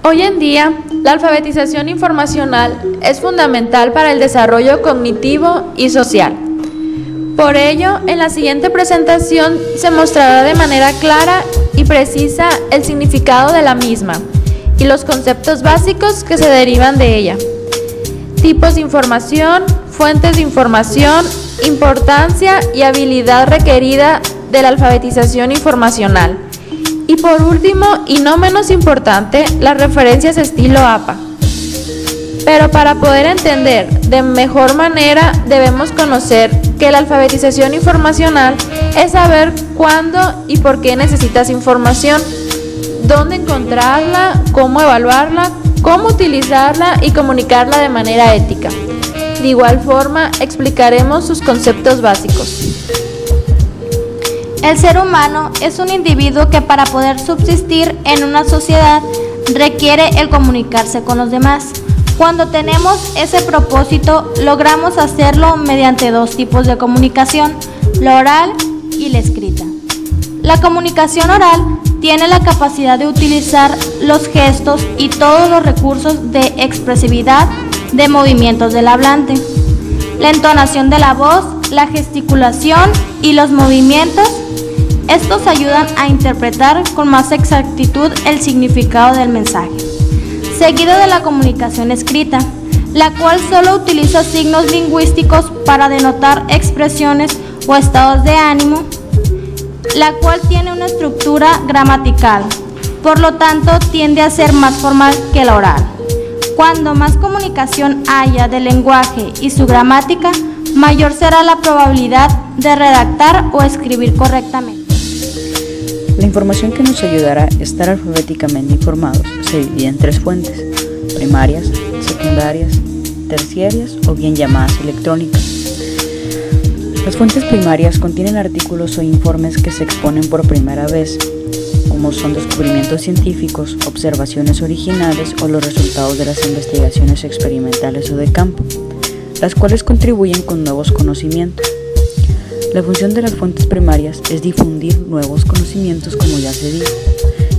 Hoy en día, la alfabetización informacional es fundamental para el desarrollo cognitivo y social. Por ello, en la siguiente presentación se mostrará de manera clara y precisa el significado de la misma y los conceptos básicos que se derivan de ella. Tipos de información, fuentes de información, importancia y habilidad requerida de la alfabetización informacional. Y por último, y no menos importante, las referencias estilo APA. Pero para poder entender de mejor manera, debemos conocer que la alfabetización informacional es saber cuándo y por qué necesitas información, dónde encontrarla, cómo evaluarla, cómo utilizarla y comunicarla de manera ética. De igual forma, explicaremos sus conceptos básicos. El ser humano es un individuo que para poder subsistir en una sociedad requiere el comunicarse con los demás. Cuando tenemos ese propósito, logramos hacerlo mediante dos tipos de comunicación, la oral y la escrita. La comunicación oral tiene la capacidad de utilizar los gestos y todos los recursos de expresividad de movimientos del hablante, la entonación de la voz, la gesticulación y los movimientos. Estos ayudan a interpretar con más exactitud el significado del mensaje. Seguido de la comunicación escrita, la cual solo utiliza signos lingüísticos para denotar expresiones o estados de ánimo, la cual tiene una estructura gramatical, por lo tanto tiende a ser más formal que la oral. Cuando más comunicación haya del lenguaje y su gramática, mayor será la probabilidad de redactar o escribir correctamente. La información que nos ayudará a estar alfabéticamente informados se divide en tres fuentes: primarias, secundarias, terciarias o bien llamadas electrónicas. Las fuentes primarias contienen artículos o informes que se exponen por primera vez, como son descubrimientos científicos, observaciones originales o los resultados de las investigaciones experimentales o de campo, las cuales contribuyen con nuevos conocimientos. La función de las fuentes primarias es difundir nuevos conocimientos, como ya se dijo.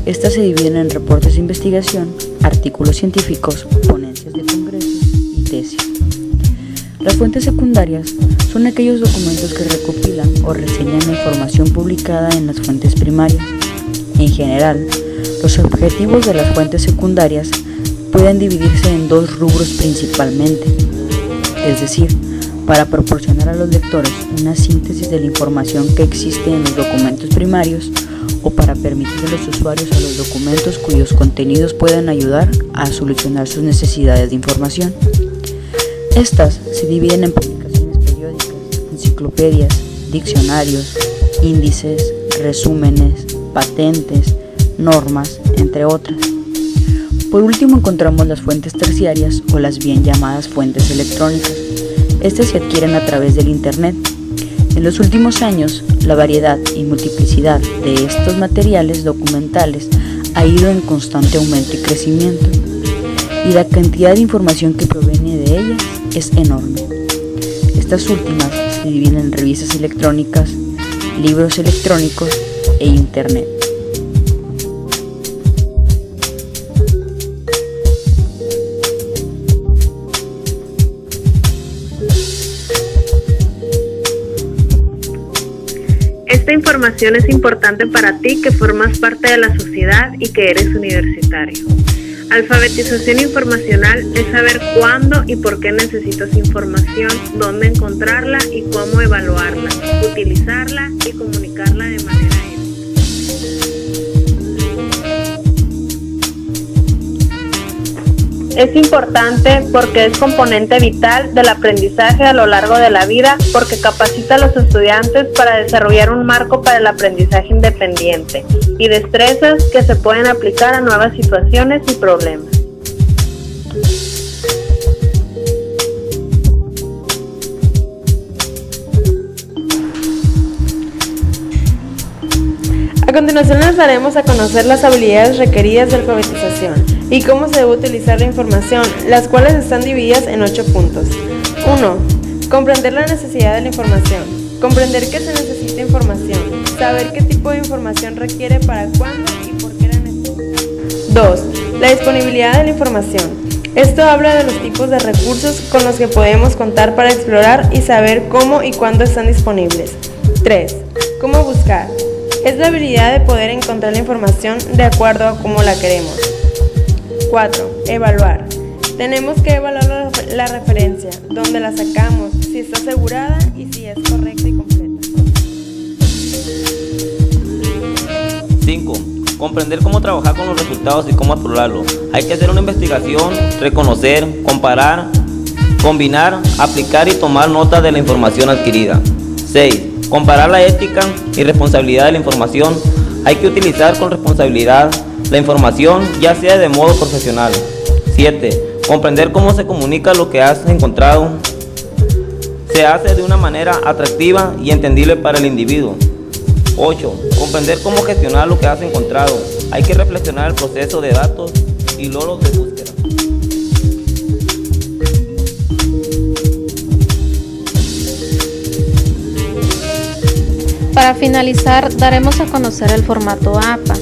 Estas se dividen en reportes de investigación, artículos científicos, ponencias de congresos y tesis. Las fuentes secundarias son aquellos documentos que recopilan o reseñan la información publicada en las fuentes primarias. En general, los objetivos de las fuentes secundarias pueden dividirse en dos rubros principalmente, es decir, para proporcionar a los lectores una síntesis de la información que existe en los documentos primarios o para permitir a los usuarios a los documentos cuyos contenidos puedan ayudar a solucionar sus necesidades de información. Estas se dividen en publicaciones periódicas, enciclopedias, diccionarios, índices, resúmenes, patentes, normas, entre otras. Por último encontramos las fuentes terciarias o las bien llamadas fuentes electrónicas. Estas se adquieren a través del Internet. En los últimos años, la variedad y multiplicidad de estos materiales documentales ha ido en constante aumento y crecimiento, y la cantidad de información que proviene de ellas es enorme. Estas últimas se dividen en revistas electrónicas, libros electrónicos e Internet. Esta información es importante para ti que formas parte de la sociedad y que eres universitario. Alfabetización informacional es saber cuándo y por qué necesitas información, dónde encontrarla y cómo evaluarla, utilizarla y comunicarla de manera ética. Es importante porque es componente vital del aprendizaje a lo largo de la vida, porque capacita a los estudiantes para desarrollar un marco para el aprendizaje independiente y destrezas que se pueden aplicar a nuevas situaciones y problemas. A continuación les daremos a conocer las habilidades requeridas de alfabetización y cómo se debe utilizar la información, las cuales están divididas en 8 puntos. 1. Comprender la necesidad de la información. Comprender que se necesita información. Saber qué tipo de información requiere, para cuándo y por qué la necesita. 2. La disponibilidad de la información. Esto habla de los tipos de recursos con los que podemos contar para explorar y saber cómo y cuándo están disponibles. 3. ¿Cómo buscar? Es la habilidad de poder encontrar la información de acuerdo a cómo la queremos. 4. Evaluar. Tenemos que evaluar la referencia, dónde la sacamos, si está asegurada y si es correcta y completa. 5. Comprender cómo trabajar con los resultados y cómo explorarlos. Hay que hacer una investigación, reconocer, comparar, combinar, aplicar y tomar nota de la información adquirida. 6. Comparar la ética y responsabilidad de la información. Hay que utilizar con responsabilidad la información, ya sea de modo profesional. 7. Comprender cómo se comunica lo que has encontrado. Se hace de una manera atractiva y entendible para el individuo. 8. Comprender cómo gestionar lo que has encontrado. Hay que reflexionar el proceso de datos y logros de búsqueda. Para finalizar, daremos a conocer el formato APA.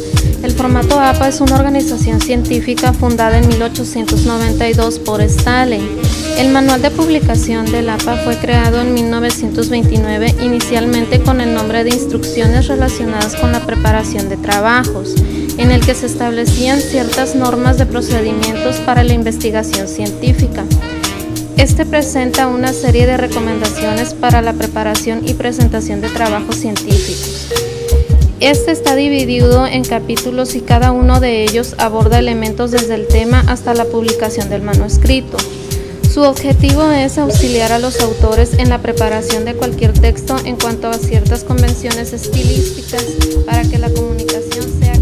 El formato APA es una organización científica fundada en 1892 por Staley. El manual de publicación del APA fue creado en 1929, inicialmente con el nombre de Instrucciones relacionadas con la preparación de trabajos, en el que se establecían ciertas normas de procedimientos para la investigación científica. Este presenta una serie de recomendaciones para la preparación y presentación de trabajos científicos. Este está dividido en capítulos y cada uno de ellos aborda elementos desde el tema hasta la publicación del manuscrito. Su objetivo es auxiliar a los autores en la preparación de cualquier texto en cuanto a ciertas convenciones estilísticas para que la comunicación sea